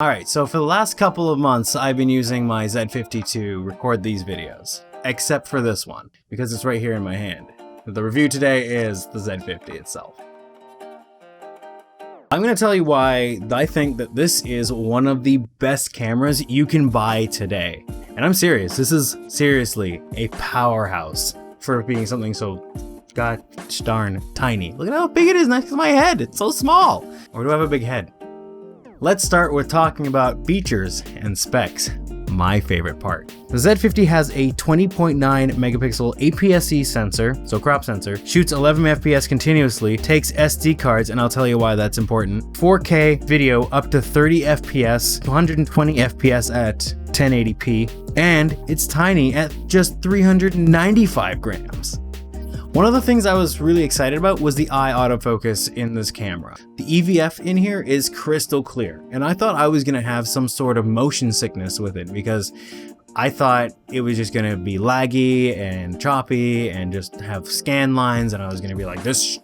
Alright, so for the last couple of months, I've been using my Z50 to record these videos. Except for this one, because it's right here in my hand. The review today is the Z50 itself. I'm going to tell you why I think that this is one of the best cameras you can buy today. And I'm serious, this is seriously a powerhouse for being something so gosh darn tiny. Look at how big it is next to my head, it's so small. Or do I have a big head? Let's start with talking about features and specs. My favorite part. The Z50 has a 20.9 megapixel APS-C sensor, so crop sensor, shoots 11 FPS continuously, takes SD cards, and I'll tell you why that's important. 4K video up to 30 FPS, 120 FPS at 1080p, and it's tiny at just 395 grams. One of the things I was really excited about was the eye autofocus in this camera. The EVF in here is crystal clear, and I thought I was going to have some sort of motion sickness with it because I thought it was just going to be laggy and choppy and just have scan lines, and I was going to be like, this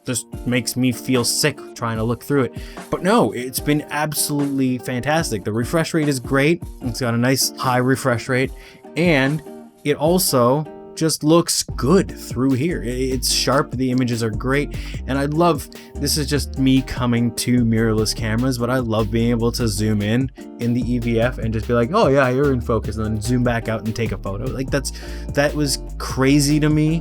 makes me feel sick trying to look through it. But no, it's been absolutely fantastic. The refresh rate is great. It's got a nice high refresh rate, and it also just looks good through here. It's sharp, the images are great, and I love, this is just me coming to mirrorless cameras, but I love being able to zoom in the EVF and just be like, oh yeah, you're in focus, and then zoom back out and take a photo. Like that was crazy to me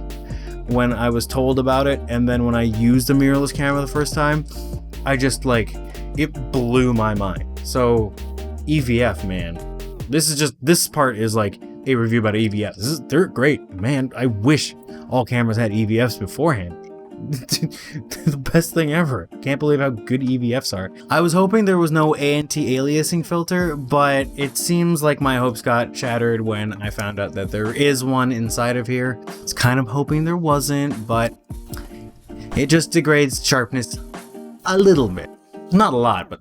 when I was told about it, and then when I used a mirrorless camera the first time, I just it blew my mind. So EVF, man, this part is like a review about EVFs. They're great, man. I wish all cameras had EVFs beforehand. The best thing ever. Can't believe how good EVFs are. I was hoping there was no anti-aliasing filter, but it seems like my hopes got shattered when I found out that there is one inside of here. I was kind of hoping there wasn't, but it just degrades sharpness a little bit. Not a lot, but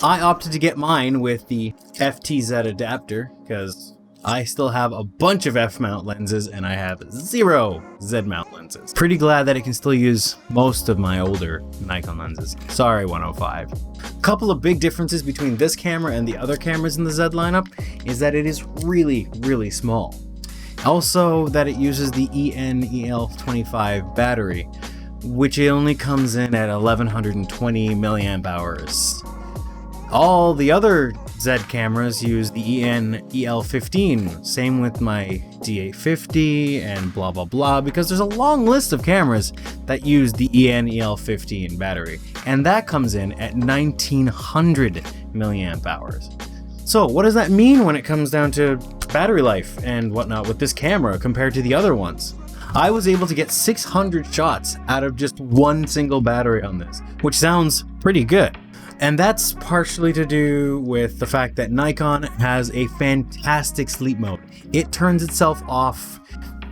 I opted to get mine with the FTZ adapter because I still have a bunch of F-mount lenses and I have 0 Z-mount lenses. Pretty glad that it can still use most of my older Nikon lenses. Sorry, 105. A couple of big differences between this camera and the other cameras in the Z lineup is that it is really, really small. Also that it uses the EN-EL25 battery, which only comes in at 1120 milliamp hours. All the other Z cameras use the EN-EL15, same with my D850 and blah blah blah, because there's a long list of cameras that use the EN-EL15 battery, and that comes in at 1900 milliamp hours. So what does that mean when it comes down to battery life and whatnot with this camera compared to the other ones? I was able to get 600 shots out of just one single battery on this, which sounds pretty good. And that's partially to do with the fact that Nikon has a fantastic sleep mode. It turns itself off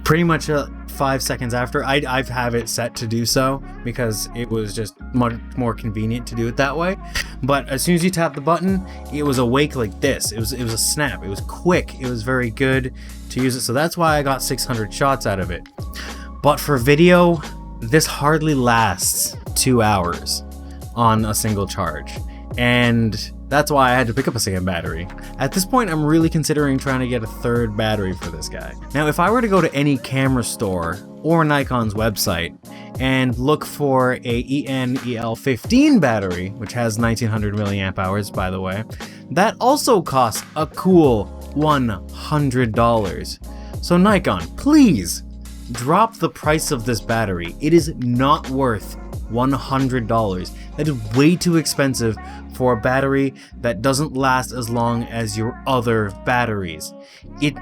pretty much 5 seconds after. I've have it set to do so because it was just much more convenient to do it that way. But as soon as you tap the button, it was awake like this. It was a snap. It was quick. It was very good to use it. So that's why I got 600 shots out of it. But for video, this hardly lasts 2 hours on a single charge, and that's why I had to pick up a second battery. At this point, I'm really considering trying to get a third battery for this guy. Now, if I were to go to any camera store or Nikon's website and look for a EN-EL15 battery, which has 1900 milliamp hours, by the way, that also costs a cool $100. So Nikon, please drop the price of this battery. It is not worth $100. That is way too expensive for a battery that doesn't last as long as your other batteries.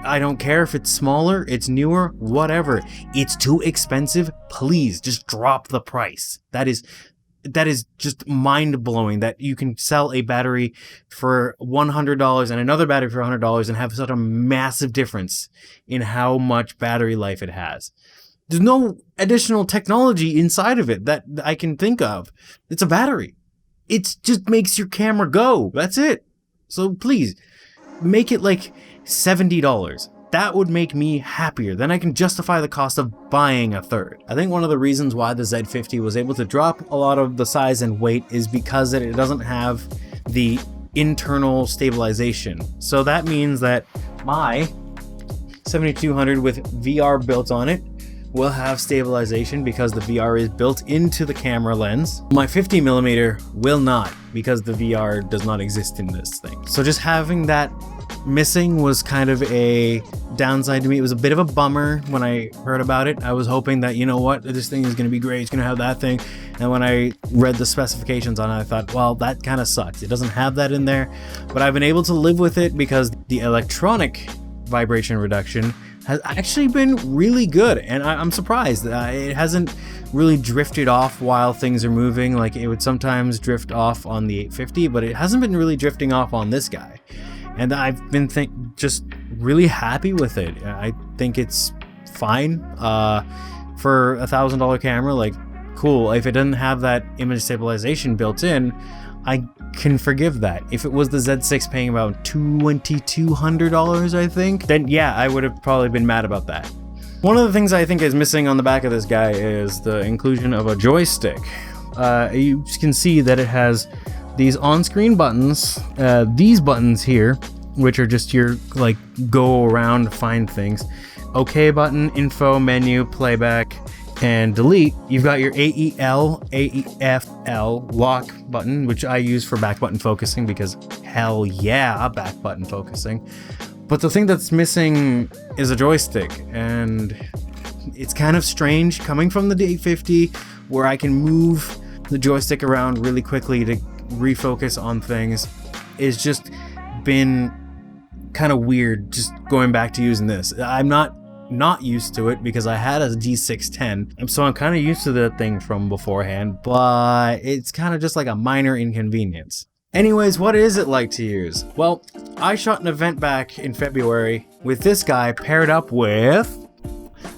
I don't care if it's smaller, it's newer, whatever. It's too expensive. Please just drop the price. That is just mind-blowing that you can sell a battery for $100 and another battery for $100 and have such a massive difference in how much battery life it has. There's no additional technology inside of it that I can think of. It's a battery. It just makes your camera go. That's it. So please, make it like $70. That would make me happier. Then I can justify the cost of buying a third. I think one of the reasons why the Z50 was able to drop a lot of the size and weight is because it doesn't have the internal stabilization. So that means that my 7200 with VR built on it will have stabilization because the VR is built into the camera lens. My 50mm will not, because the VR does not exist in this thing. So just having that missing was kind of a downside to me. It was a bit of a bummer when I heard about it. I was hoping that, you know what, this thing is going to be great, it's going to have that thing. And when I read the specifications on it, I thought, well, that kind of sucks. It doesn't have that in there. But I've been able to live with it because the electronic vibration reduction has actually been really good, and I'm surprised. It hasn't really drifted off while things are moving. Like, it would sometimes drift off on the 850, but it hasn't been really drifting off on this guy. And I've been just really happy with it. I think it's fine for a $1,000 camera. Like, cool. If it doesn't have that image stabilization built in, I can forgive that. If it was the Z6 paying about $2,200, I think, then yeah, I would have probably been mad about that. One of the things I think is missing on the back of this guy is the inclusion of a joystick. You can see that it has these on-screen buttons, these buttons here, which are just your, like, go around, find things. OK button, info, menu, playback, and delete. You've got your AEL, AEFL lock button, which I use for back button focusing because hell yeah, back button focusing. But the thing that's missing is a joystick, and it's kind of strange coming from the D850 where I can move the joystick around really quickly to refocus on things. It's just been kind of weird just going back to using this. I'm not used to it because I had a G610, so I'm kind of used to the thing from beforehand, but it's kind of just like a minor inconvenience. Anyways, what is it like to use? Well, I shot an event back in February with this guy paired up with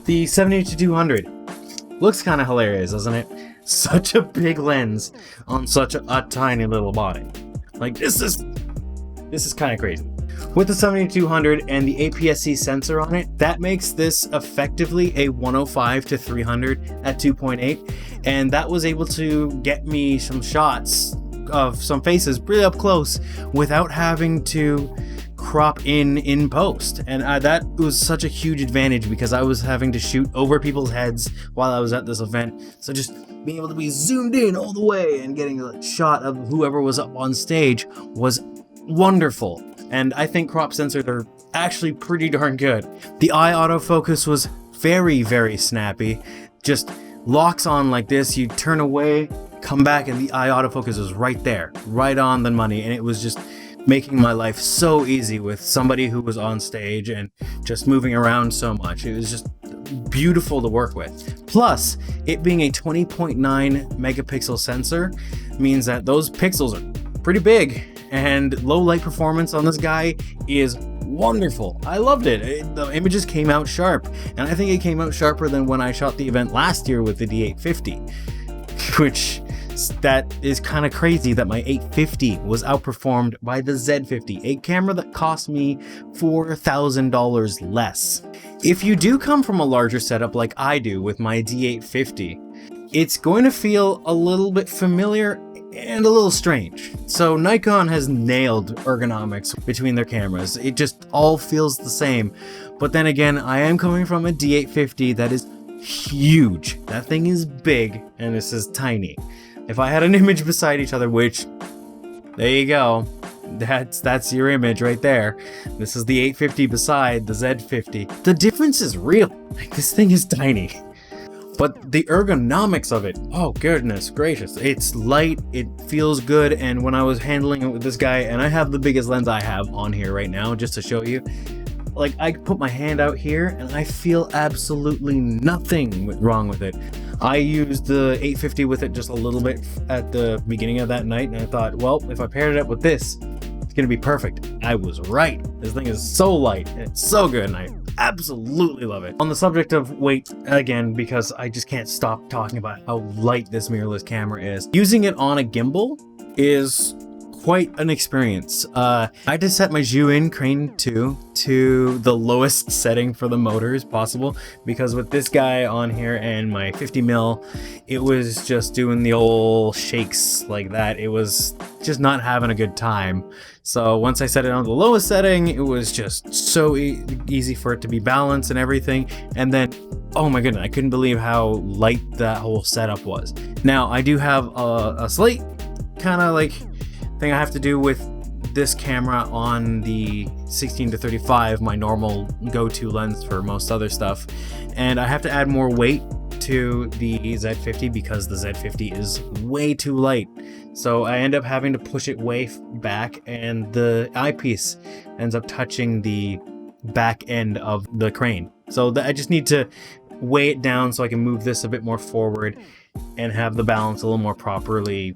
the 70-200. Looks kind of hilarious, doesn't it? Such a big lens on such a tiny little body. Like, this is kind of crazy. With the 70-200 and the APS-C sensor on it, that makes this effectively a 105-300 at 2.8, and that was able to get me some shots of some faces really up close without having to crop in post. And that was such a huge advantage because I was having to shoot over people's heads while I was at this event. So just being able to be zoomed in all the way and getting a shot of whoever was up on stage was wonderful. And I think crop sensors are actually pretty darn good. The eye autofocus was very, very snappy. Just locks on like this, you turn away, come back, and the eye autofocus is right there, right on the money. And it was just making my life so easy with somebody who was on stage and just moving around so much. It was just beautiful to work with. Plus, it being a 20.9 megapixel sensor means that those pixels are pretty big, and low light performance on this guy is wonderful. I loved it. The images came out sharp, and I think it came out sharper than when I shot the event last year with the D850, which that is kind of crazy that my 850 was outperformed by the Z50, a camera that cost me $4,000 less. If you do come from a larger setup like I do with my D850, it's going to feel a little bit familiar and a little strange. So Nikon has nailed ergonomics between their cameras. It just all feels the same. But then again, I am coming from a D850 that is huge. That thing is big and this is tiny. If I had an image beside each other, which, there you go, that's your image right there. This is the 850 beside the Z50. The difference is real. Like, this thing is tiny. But the ergonomics of it, oh goodness gracious, it's light, it feels good, and when I was handling it with this guy, and I have the biggest lens I have on here right now, just to show you, like, I put my hand out here, and I feel absolutely nothing wrong with it. I used the 850 with it just a little bit at the beginning of that night, and I thought, well, if I paired it up with this, it's gonna be perfect. I was right. This thing is so light, and it's so good, and I absolutely love it. On the subject of weight, again, because I just can't stop talking about how light this mirrorless camera is, using it on a gimbal is quite an experience. I had to set my Zhu-in Crane 2 to the lowest setting for the motors possible, because with this guy on here and my 50mm, it was just doing the old shakes like that. It was just not having a good time. So once I set it on the lowest setting, it was just so easy for it to be balanced and everything. And then, oh my goodness, I couldn't believe how light that whole setup was. Now I do have a slight kind of like thing I have to do with this camera on the 16-35, my normal go-to lens for most other stuff, and I have to add more weight to the Z50 because the Z50 is way too light. So I end up having to push it way back, and the eyepiece ends up touching the back end of the crane. So I just need to weigh it down so I can move this a bit more forward and have the balance a little more properly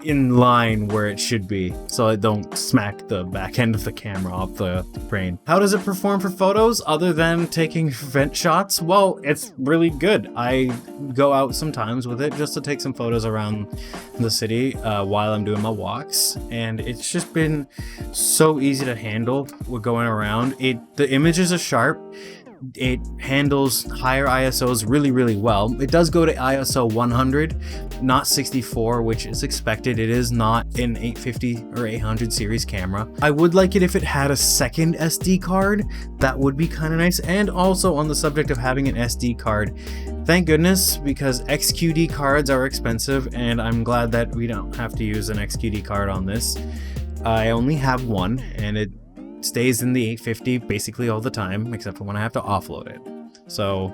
in line where it should be, so I don't smack the back end of the camera off the crane. How does it perform for photos other than taking vent shots? Well, it's really good. I go out sometimes with it just to take some photos around the city while I'm doing my walks, and it's just been so easy to handle with going around. The images are sharp. It handles higher ISOs really well. It does go to ISO 100, not 64, which is expected. It is not an 850 or 800 series camera. I would like it if it had a second SD card. That would be kind of nice. And also, on the subject of having an SD card, thank goodness, because XQD cards are expensive, and I'm glad that we don't have to use an XQD card on this. I only have one, and it stays in the 850 basically all the time, except for when I have to offload it. So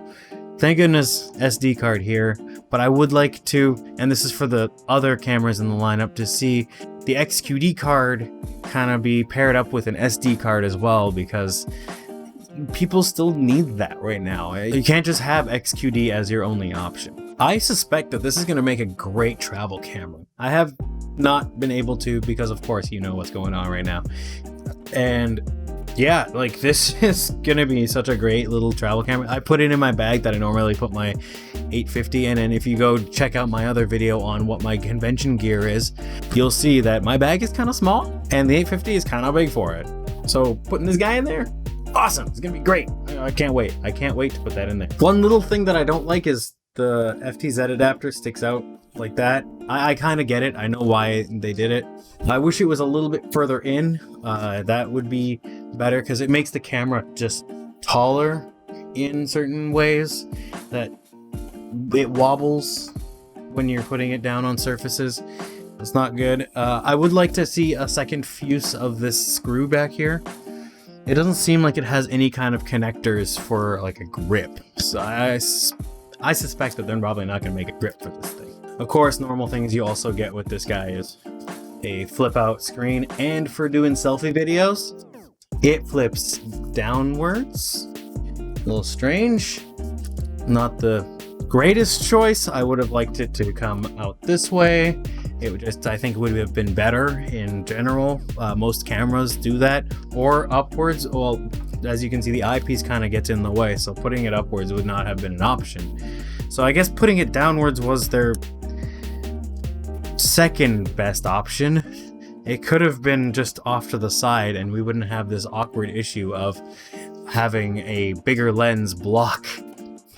thank goodness SD card here. But I would like to, and this is for the other cameras in the lineup, to see the XQD card kind of be paired up with an SD card as well, because people still need that right now. You can't just have XQD as your only option. I suspect that this is going to make a great travel camera. I have not been able to, because of course you know what's going on right now. And yeah, like, this is gonna be such a great little travel camera. I put it in my bag that I normally put my 850 in, and if you go check out my other video on what my convention gear is, you'll see that my bag is kind of small and the 850 is kind of big for it. So putting this guy in there, awesome. It's gonna be great. I can't wait. I can't wait to put that in there. One little thing that I don't like is the FTZ adapter sticks out like that. I kind of get it. I know why they did it. I wish it was a little bit further in. That would be better, because it makes the camera just taller in certain ways, that it wobbles when you're putting it down on surfaces. It's not good. I would like to see a second fuse of this screw back here. It doesn't seem like it has any kind of connectors for like a grip. So I suspect that they're probably not going to make a grip for this thing. Of course, normal things you also get with this guy is a flip out screen, and for doing selfie videos, it flips downwards. A little strange. Not the greatest choice. I would have liked it to come out this way. It would just, I think it would have been better in general. Most cameras do that. Or upwards. Well, as you can see, the eyepiece kind of gets in the way, so putting it upwards would not have been an option. So I guess putting it downwards was their second best option. It could have been just off to the side, and we wouldn't have this awkward issue of having a bigger lens block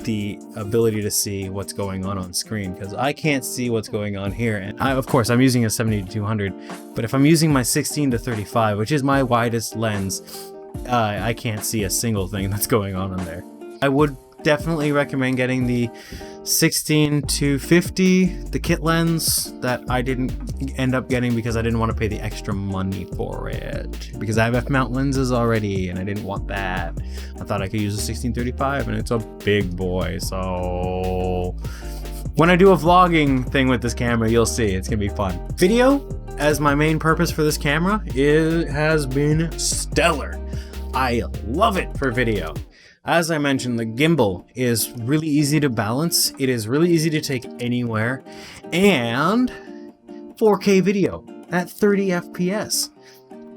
the ability to see what's going on screen, because I can't see what's going on here. And of course I'm using a 70-200, but if I'm using my 16-35, which is my widest lens, I can't see a single thing that's going on in there. I would definitely recommend getting the 16-50, the kit lens, that I didn't end up getting because I didn't want to pay the extra money for it, because I have f-mount lenses already and I didn't want that. I thought I could use a 16-35, and it's a big boy, so when I do a vlogging thing with this camera, you'll see it's gonna be fun. Video, as my main purpose for this camera, it has been stellar. I love it for video. As I mentioned, the gimbal is really easy to balance. It is really easy to take anywhere, and 4K video at 30 FPS,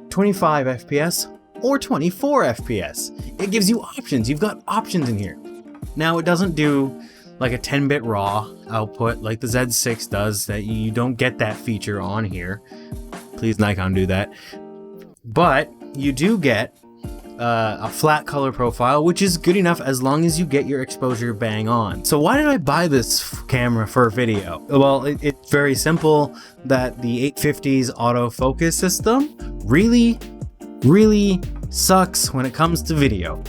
25 FPS, or 24 FPS. It gives you options. You've got options in here. Now, it doesn't do like a 10-bit RAW output like the Z6 does. That you don't get that feature on here. Please Nikon do that. But you do get a flat color profile, which is good enough as long as you get your exposure bang on. So why did I buy this camera for video? Well, it's very simple that the 850's autofocus system really sucks when it comes to video.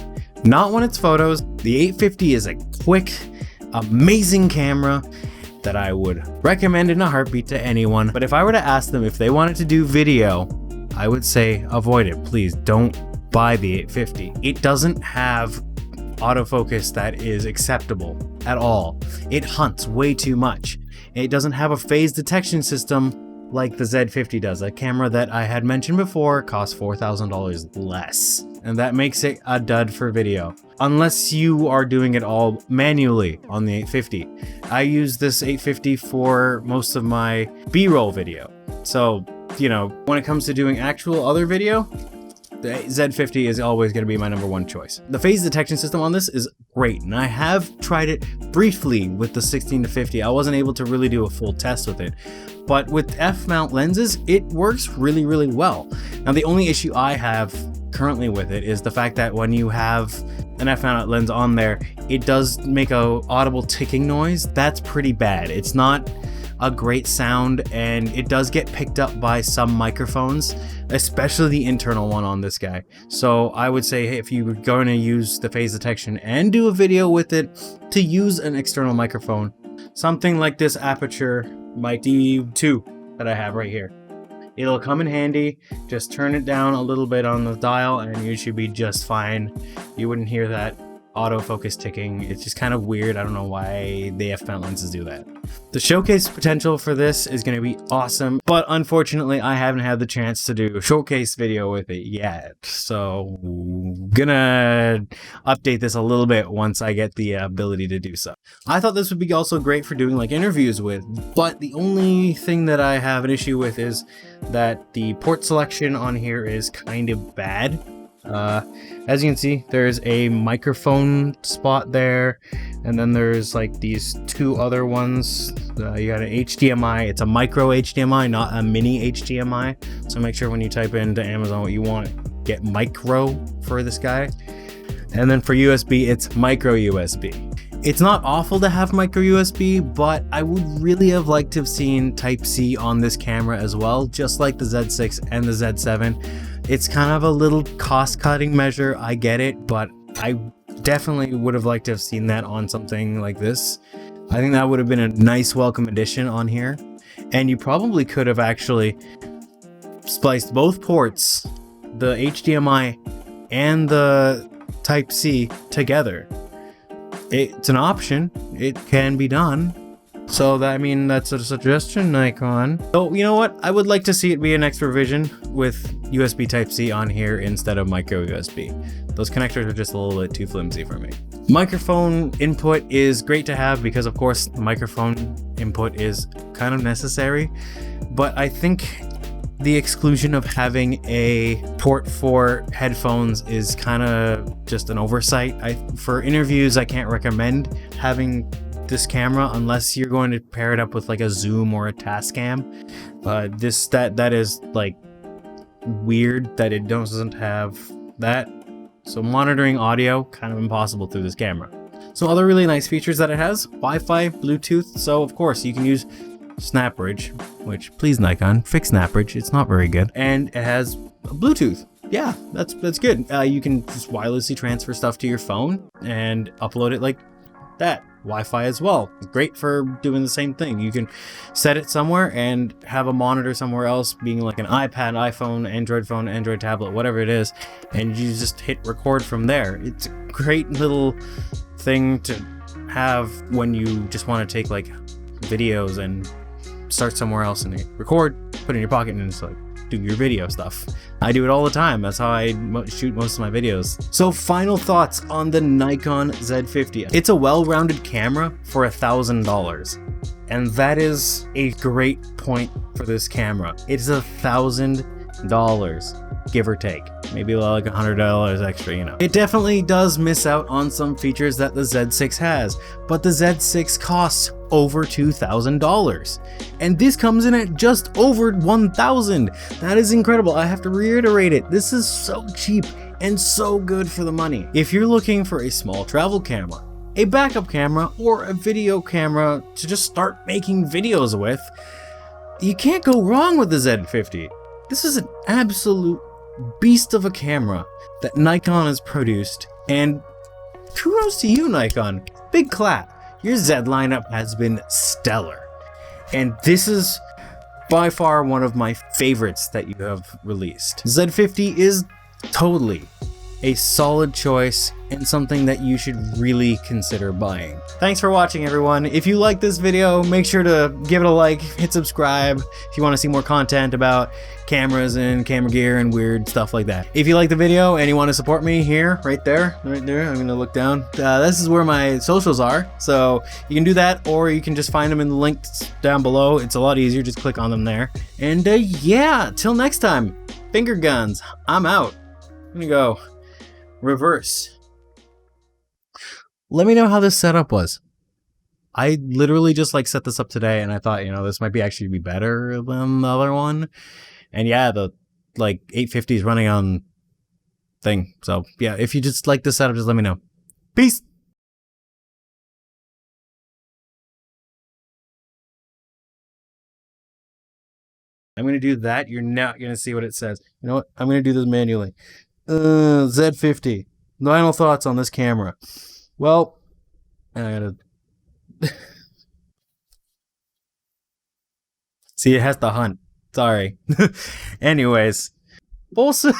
Not when it's photos. The 850 is a quick, amazing camera that I would recommend in a heartbeat to anyone. But if I were to ask them if they wanted to do video, I would say avoid it. Please don't buy the 850. It doesn't have autofocus that is acceptable at all. It hunts way too much. It doesn't have a phase detection system like the Z50 does. A camera that I had mentioned before costs $4,000 less. And that makes it a dud for video. Unless you are doing it all manually on the 850. I use this 850 for most of my B-roll video. So, you know, when it comes to doing actual other video, the Z50 is always going to be my #1 choice. The phase detection system on this is great, and I have tried it briefly with the 16-50. I wasn't able to really do a full test with it, but with f-mount lenses, it works really well. Now, the only issue I have currently with it is the fact that when you have an f-mount lens on there, it does make a audible ticking noise. That's pretty bad. It's not a great sound, and it does get picked up by some microphones, especially the internal one on this guy. So I would say, hey, if you were going to use the phase detection and do a video with it, to use an external microphone, something like this Aperture mic D2 that I have right here. It'll come in handy. Just turn it down a little bit on the dial and you should be just fine. You wouldn't hear that autofocus ticking. It's just kind of weird. I don't know why the f-mount lenses do that. The showcase potential for this is going to be awesome, but unfortunately I haven't had the chance to do a showcase video with it yet. So gonna update this a little bit once I get the ability to do so. I thought this would be also great for doing like interviews with, but the only thing that I have an issue with is that the port selection on here is kind of bad. As you can see, there's a microphone spot there, and then there's like these two other ones. You got an HDMI. It's a micro HDMI, not a mini HDMI. So make sure when you type into Amazon what you want, get micro for this guy. And then for USB, it's micro USB. It's not awful to have micro USB, but I would really have liked to have seen Type-C on this camera as well, just like the Z6 and the Z7. It's kind of a little cost-cutting measure, I get it, but I definitely would have liked to have seen that on something like this. I think that would have been a nice welcome addition on here. And you probably could have actually spliced both ports, the HDMI and the Type-C, together. It's an option. It can be done. So that, I mean, that's a suggestion, Nikon. So you know what? I would like to see it be an extra revision with USB Type-C on here instead of micro USB. Those connectors are just a little bit too flimsy for me. Microphone input is great to have because of course the microphone input is kind of necessary, but I think the exclusion of having a port for headphones is kind of just an oversight. For interviews, I can't recommend having this camera unless you're going to pair it up with like a Zoom or a Tascam. That is like weird that it doesn't have that. So monitoring audio, kind of impossible through this camera. So other really nice features that it has: Wi-Fi, Bluetooth. So of course you can use SnapBridge, which please Nikon, fix SnapBridge, it's not very good. And it has Bluetooth. Yeah, that's good. You can just wirelessly transfer stuff to your phone and upload it like that. Wi-Fi as well, great for doing the same thing. You can set it somewhere and have a monitor somewhere else, being like an iPad, iPhone, Android phone, Android tablet, whatever it is, and you just hit record from there. It's a great little thing to have when you just want to take like videos and start somewhere else and record, put it in your pocket, and it's like do your video stuff. I do it all the time. That's how I shoot most of my videos. So final thoughts on the Nikon Z50. It's a well-rounded camera for $1,000. And that is a great point for this camera. It's $1,000 give or take. Maybe like $100 extra, you know. It definitely does miss out on some features that the Z6 has, but the Z6 costs over $2,000. And this comes in at just over $1,000. That is incredible. I have to reiterate it. This is so cheap and so good for the money. If you're looking for a small travel camera, a backup camera, or a video camera to just start making videos with, you can't go wrong with the Z50. This is an absolute beast of a camera that Nikon has produced, and kudos to you, Nikon. Big clap. Your Z lineup has been stellar, and this is by far one of my favorites that you have released. Z50 is totally a solid choice and something that you should really consider buying. Thanks for watching, everyone. If you like this video, make sure to give it a like, hit subscribe if you want to see more content about cameras and camera gear and weird stuff like that. If you like the video and you want to support me here, right there, I'm gonna look down. This is where my socials are, so you can do that, or you can just find them in the links down below. It's a lot easier, just click on them there. And yeah, till next time, finger guns, I'm out. I'm gonna go reverse. Let me know how this setup was. I literally just like set this up today, and I thought, you know, this might be actually be better than the other one. And yeah, the like 850 is running on thing. So yeah, if you just like this setup, just let me know. Peace. I'm gonna do that. You're not gonna see what it says. You know what? I'm gonna do this manually. Z50. Final thoughts on this camera. Well, I gotta see, it has to hunt. Sorry. Anyways, also,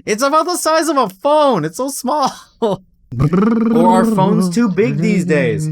it's about the size of a phone. It's so small. Or are phones too big these days?